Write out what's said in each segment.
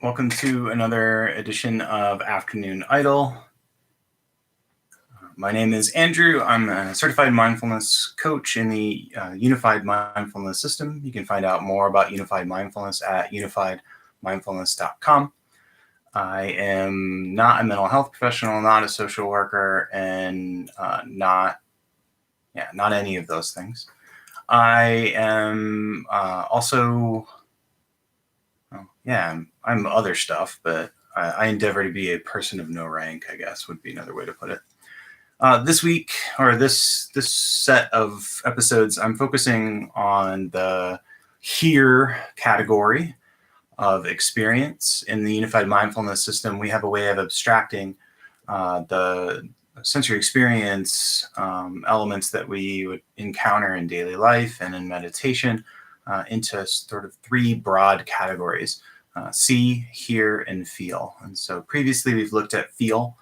Welcome to another edition of Afternoon Idle. My name is Andrew. I'm a certified mindfulness coach in the Unified Mindfulness System. You can find out more about Unified Mindfulness at unifiedmindfulness.com. I am not a mental health professional, not a social worker, and not any of those things. I am I'm other stuff, but I endeavor to be a person of no rank, I guess would be another way to put it. This week, or this set of episodes, I'm focusing on the here category of experience. In the Unified Mindfulness System, we have a way of abstracting the sensory experience elements that we would encounter in daily life and in meditation into sort of three broad categories: see, hear, and feel. And so previously we've looked at feel.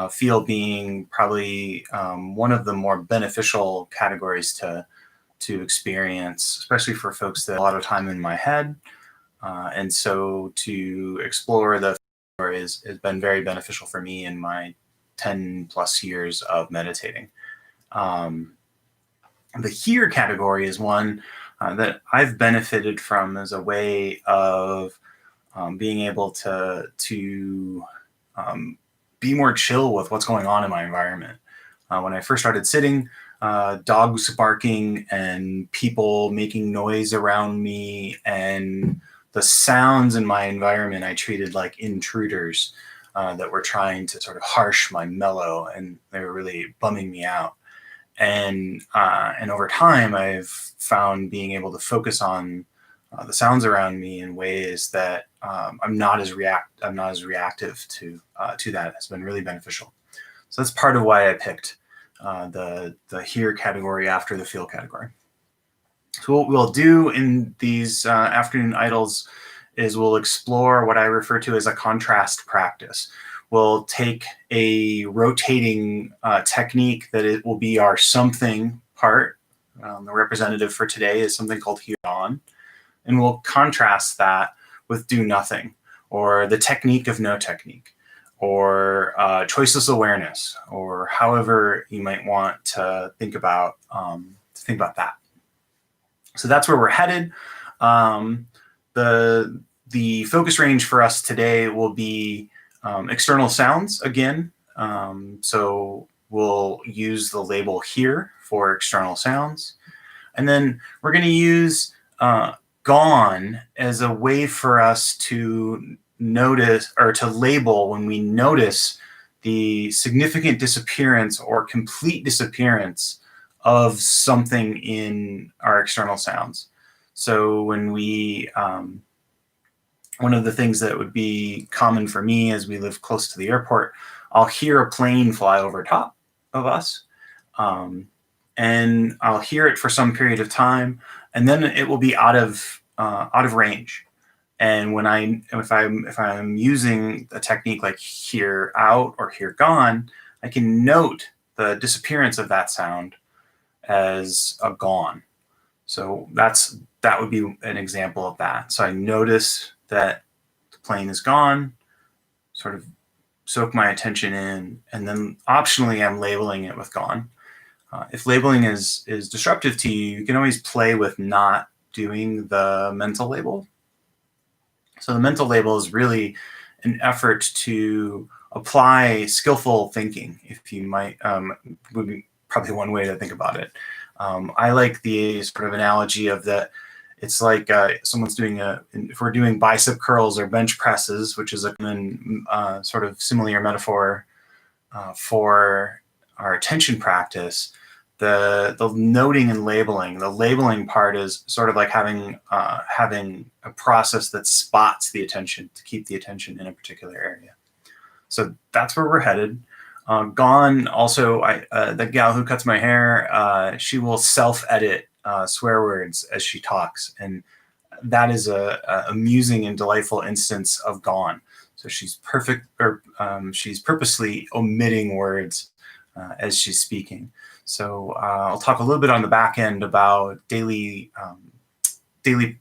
Feel being probably one of the more beneficial categories to experience, especially for folks that have a lot of time in my head. And so to explore the category has been very beneficial for me in my 10 plus years of meditating. The hear category is one that I've benefited from as a way of being able to be more chill with what's going on in my environment. When I first started sitting, dogs barking and people making noise around me, and the sounds in my environment I treated like intruders that were trying to sort of harsh my mellow, and they were really bumming me out. And over time, I've found being able to focus on the sounds around me in ways that I'm not as reactive to that has been really beneficial. So that's part of why I picked the hear category after the feel category. So what we'll do in these afternoon idles is we'll explore what I refer to as a contrast practice. We'll take a rotating technique that it will be our something part. The representative for today is something called here on. And we'll contrast that with do nothing, or the technique of no technique, or choiceless awareness, or however you might want to think about that. So that's where we're headed. The focus range for us today will be external sounds again. So we'll use the label here for external sounds. And then we're going to use gone as a way for us to notice, or to label, when we notice the significant disappearance or complete disappearance of something in our external sounds. So when we, one of the things that would be common for me as we live close to the airport, I'll hear a plane fly over top of us, and I'll hear it for some period of time, and then it will be out of range. And if I'm using a technique like hear out or hear gone, I can note the disappearance of that sound as a gone. So that would be an example of that. So I notice that the plane is gone, sort of soak my attention in, and then optionally I'm labeling it with gone. If labeling is disruptive to you, you can always play with not doing the mental label. So the mental label is really an effort to apply skillful thinking, if you might, would be probably one way to think about it. I like the sort of analogy of that. It's like someone's doing if we're doing bicep curls or bench presses, which is a common sort of simile or metaphor for our attention practice. The noting and labeling. The labeling part is sort of like having a process that spots the attention to keep the attention in a particular area. So that's where we're headed. Gone also, the gal who cuts my hair, she will self-edit swear words as she talks, and that is a amusing and delightful instance of gone. So she's she's purposely omitting words as she's speaking. So I'll talk a little bit on the back end about daily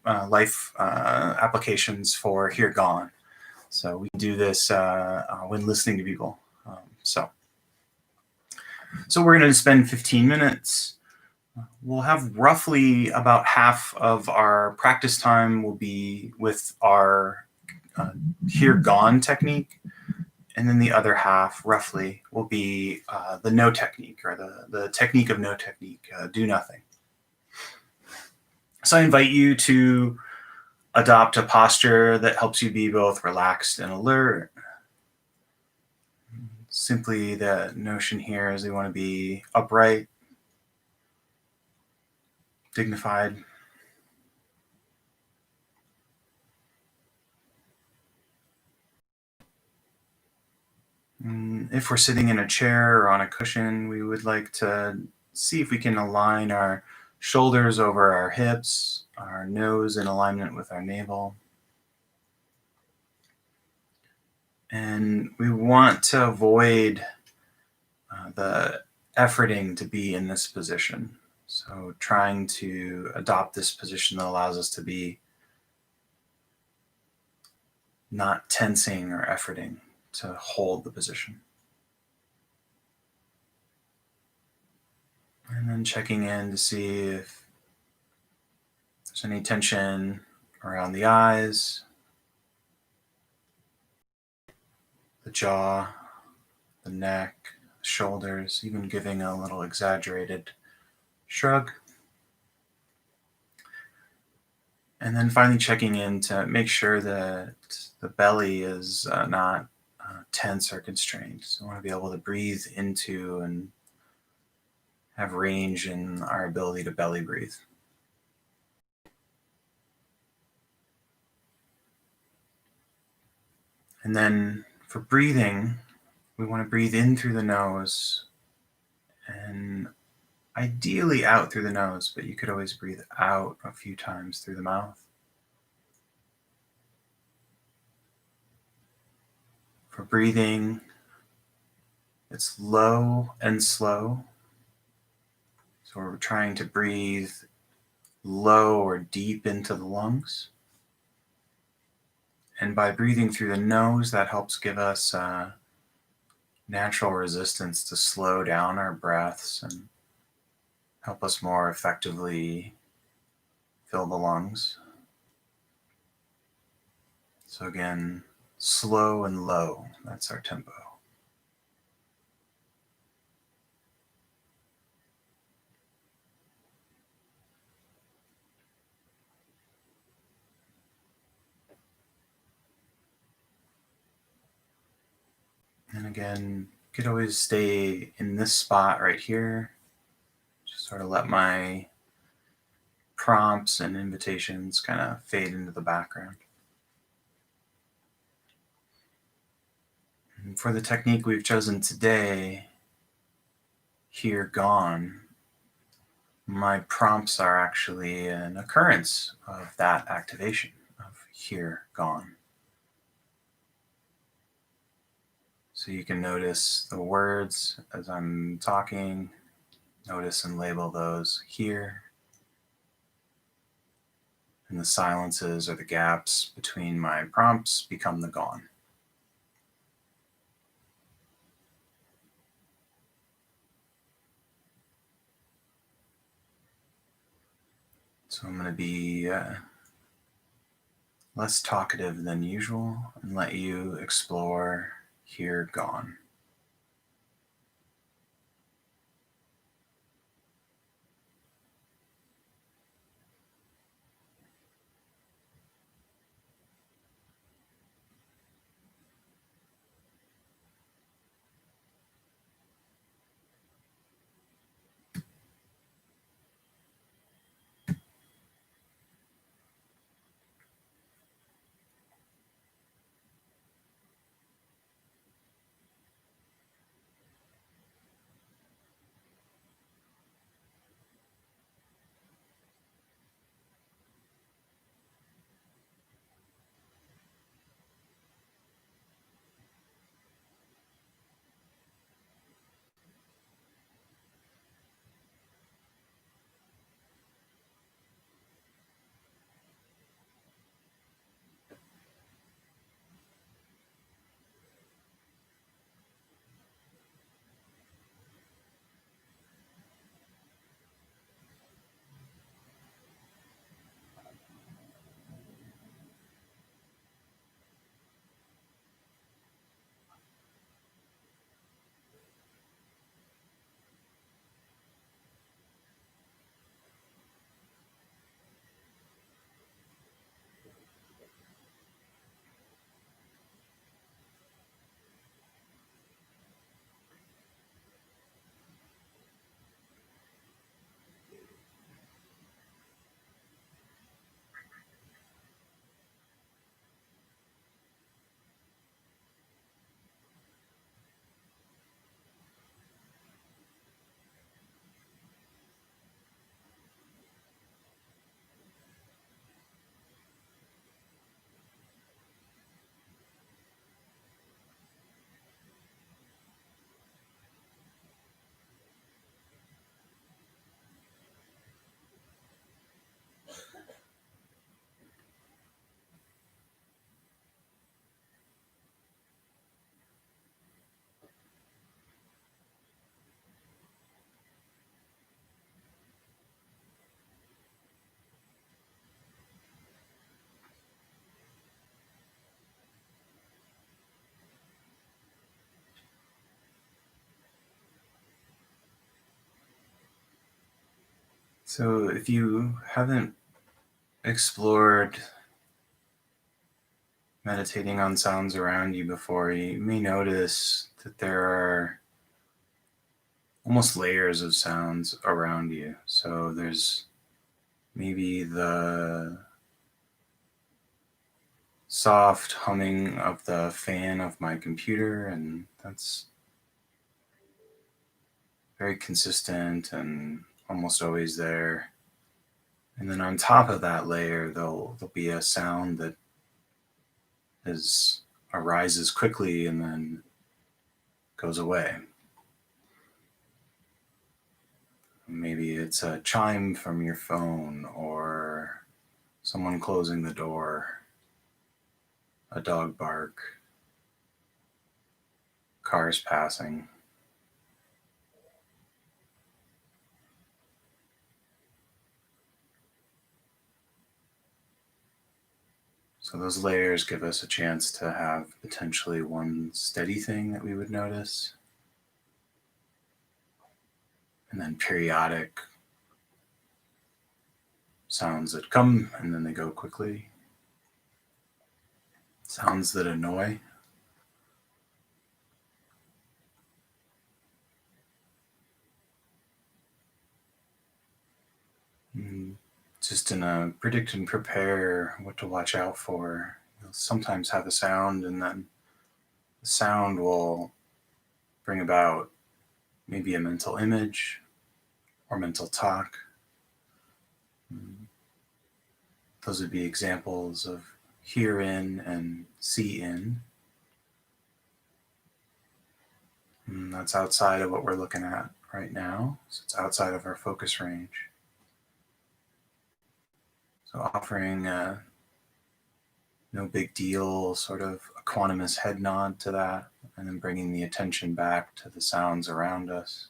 life applications for here gone. So we do this when listening to people. So we're going to spend 15 minutes. We'll have roughly about half of our practice time will be with our here gone technique. And then the other half, roughly, will be the no technique, or the technique of no technique, do nothing. So I invite you to adopt a posture that helps you be both relaxed and alert. Simply, the notion here is we want to be upright, dignified. If we're sitting in a chair or on a cushion, we would like to see if we can align our shoulders over our hips, our nose in alignment with our navel. And we want to avoid the efforting to be in this position. So trying to adopt this position that allows us to be not tensing or efforting to hold the position. And then checking in to see if there's any tension around the eyes, the jaw, the neck, the shoulders, even giving a little exaggerated shrug. And then finally checking in to make sure that the belly is not tense or constrained. So we want to be able to breathe into and have range in our ability to belly breathe. And then for breathing, we want to breathe in through the nose and ideally out through the nose, but you could always breathe out a few times through the mouth. For breathing, it's low and slow. So we're trying to breathe low or deep into the lungs. And by breathing through the nose, that helps give us natural resistance to slow down our breaths and help us more effectively fill the lungs. So again, slow and low, that's our tempo. And again, you could always stay in this spot right here. Just sort of let my prompts and invitations kind of fade into the background. And for the technique we've chosen today, here gone, my prompts are actually an occurrence of that activation of here gone. So you can notice the words as I'm talking, notice and label those here. And the silences or the gaps between my prompts become the gone. So I'm going to be less talkative than usual and let you explore here gone. So if you haven't explored meditating on sounds around you before, you may notice that there are almost layers of sounds around you. So there's maybe the soft humming of the fan of my computer, and that's very consistent and almost always there. And then on top of that layer, there'll be a sound that arises quickly and then goes away. Maybe it's a chime from your phone, or someone closing the door, a dog bark, cars passing. So those layers give us a chance to have potentially one steady thing that we would notice, and then periodic sounds that come and then they go quickly, sounds that annoy. Just in a predict and prepare what to watch out for, you'll sometimes have a sound, and then the sound will bring about maybe a mental image or mental talk. Those would be examples of hear in and see in. And that's outside of what we're looking at right now. So it's outside of our focus range. So offering a no big deal, sort of a quantumous head nod to that, and then bringing the attention back to the sounds around us.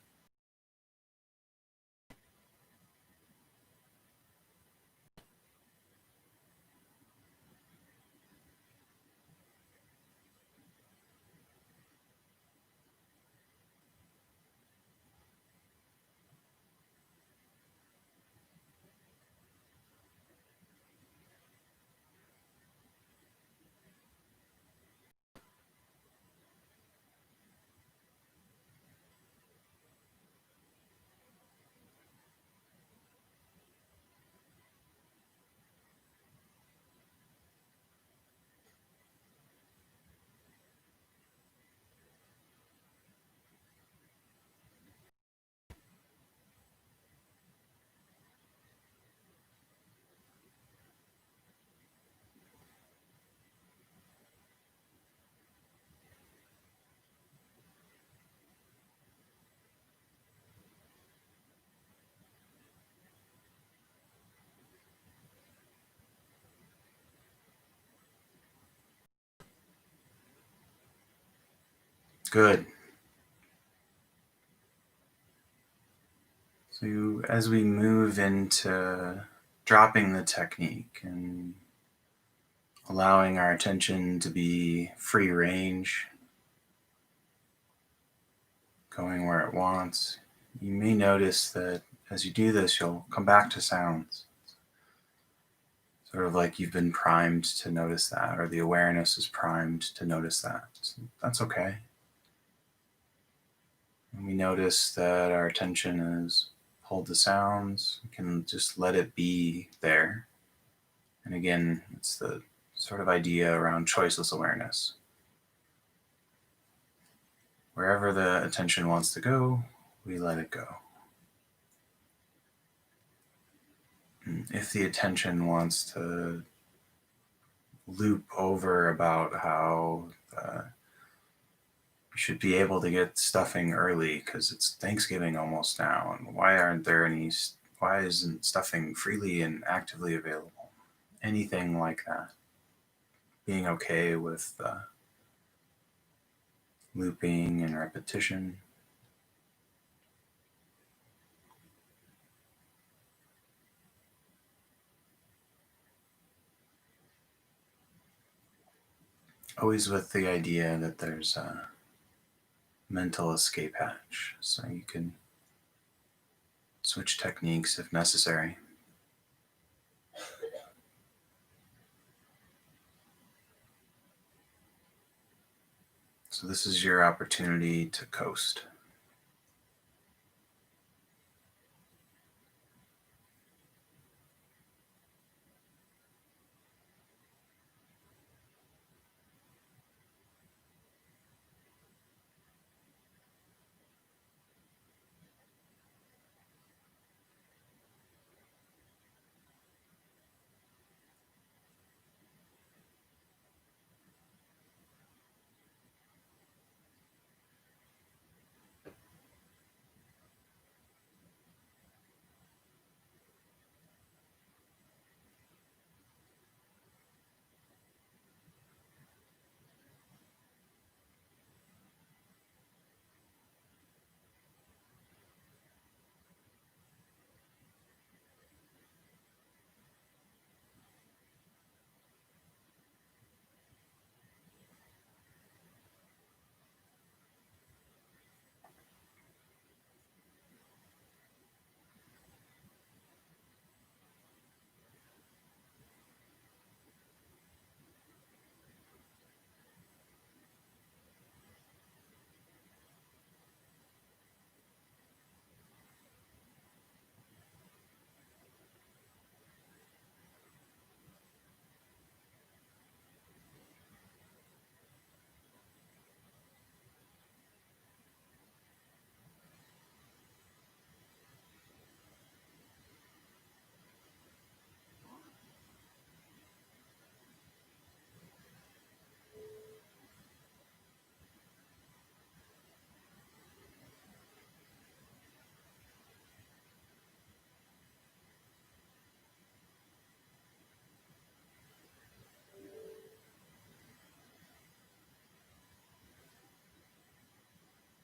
Good. So as we move into dropping the technique and allowing our attention to be free range, going where it wants, you may notice that as you do this, you'll come back to sounds. Sort of like you've been primed to notice that, or the awareness is primed to notice that. So that's okay. And we notice that our attention is pulled to sounds. We can just let it be there. And again, it's the sort of idea around choiceless awareness. Wherever the attention wants to go, we let it go. And if the attention wants to loop over about how we should be able to get stuffing early because it's Thanksgiving almost now, and why isn't stuffing freely and actively available? Anything like that. Being okay with looping and repetition. Always with the idea that there's a mental escape hatch, so you can switch techniques if necessary. So this is your opportunity to coast.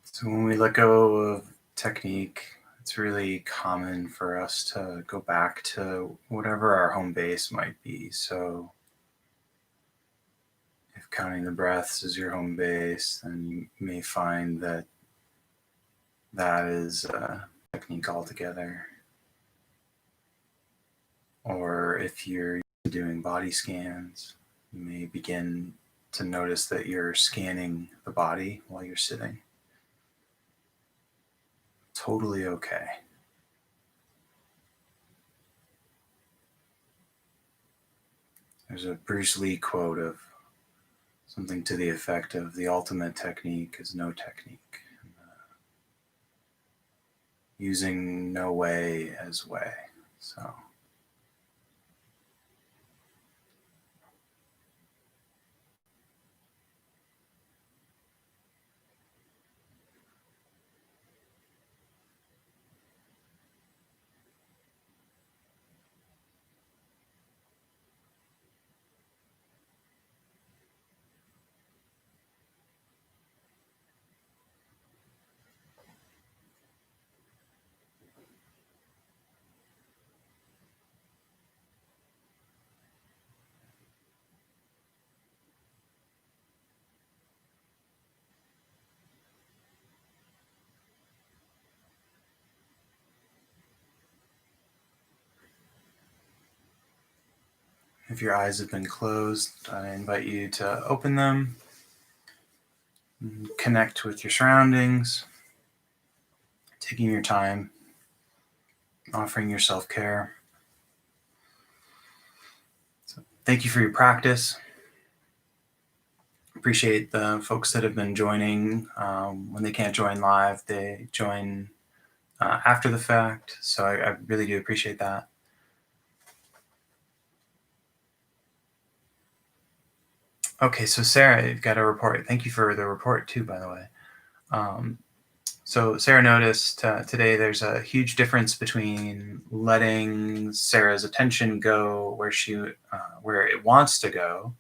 So when we let go of technique, it's really common for us to go back to whatever our home base might be. So if counting the breaths is your home base, then you may find that that is a technique altogether. Or if you're doing body scans, you may begin to notice that you're scanning the body while you're sitting. Totally okay. There's a Bruce Lee quote of something to the effect of the ultimate technique is no technique. Using no way as way. So if your eyes have been closed, I invite you to open them, and connect with your surroundings, taking your time, offering your self-care. So thank you for your practice. Appreciate the folks that have been joining. When they can't join live, they join after the fact. So I really do appreciate that. Okay, so Sarah, you've got a report. Thank you for the report too, by the way. So Sarah noticed today there's a huge difference between letting Sarah's attention go where it wants to go,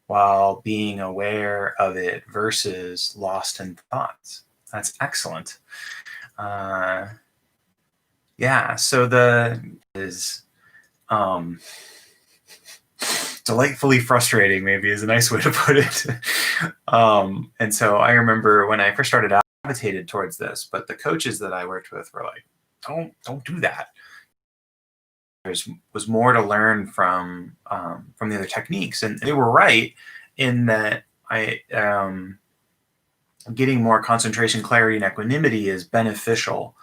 while being aware of it versus lost in thoughts. That's excellent. Yeah. So the is delightfully frustrating, maybe is a nice way to put it. And so I remember when I first started out, I gravitated towards this, but the coaches that I worked with were like, don't do that. There was more to learn from the other techniques, and they were right in that I getting more concentration, clarity, and equanimity is beneficial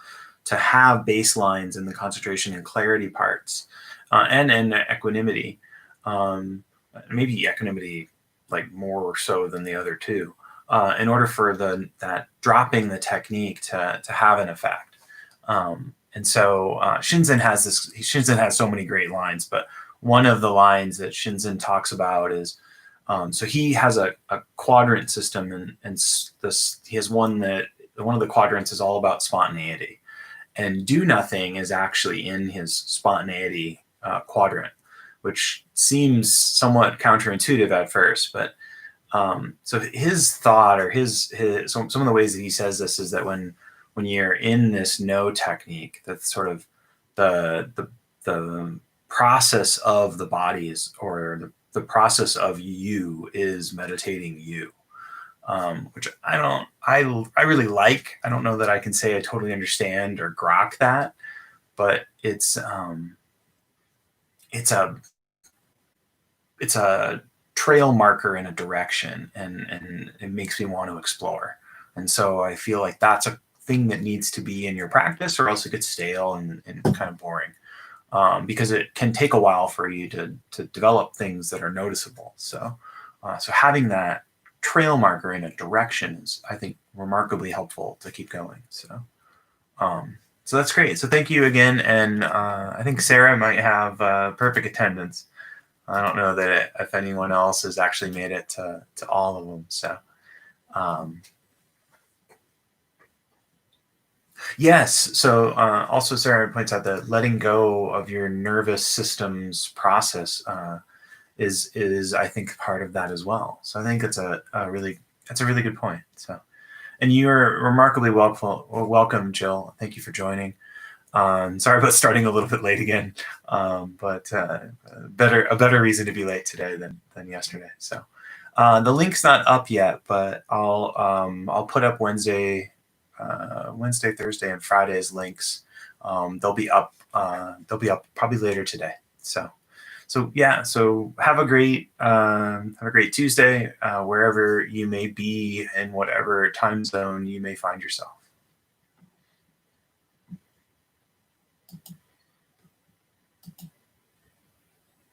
to have baselines in the concentration and clarity parts, and equanimity. Maybe equanimity like more so than the other two, in order for that dropping the technique to have an effect. And so Shinzen has this. Shinzen has so many great lines, but one of the lines that Shinzen talks about is, so he has a quadrant system, and this he has one of the quadrants is all about spontaneity, and do nothing is actually in his spontaneity quadrant, which seems somewhat counterintuitive at first, but so his thought, or his some of the ways that he says this is that when you're in this no technique, that's sort of the process of the bodies, or the process of you is meditating you, which I really like. I don't know that I can say I totally understand or grok that, but it's a trail marker in a direction, and it makes me want to explore. And so I feel like that's a thing that needs to be in your practice, or else it gets stale and kind of boring, because it can take a while for you to develop things that are noticeable. So having that trail marker in a direction is, I think, remarkably helpful to keep going. So that's great. So thank you again, and I think Sarah might have perfect attendance. I don't know that if anyone else has actually made it to all of them. So, yes. So also Sarah points out that letting go of your nervous system's process is I think part of that as well. So I think that's a really good point. So, and you're remarkably welcome, Jill. Thank you for joining. Sorry about starting a little bit late again, but a better reason to be late today than yesterday. So the link's not up yet, but I'll put up Wednesday, Thursday, and Friday's links. They'll be up probably later today. So yeah. So have a great Tuesday, wherever you may be, in whatever time zone you may find yourself.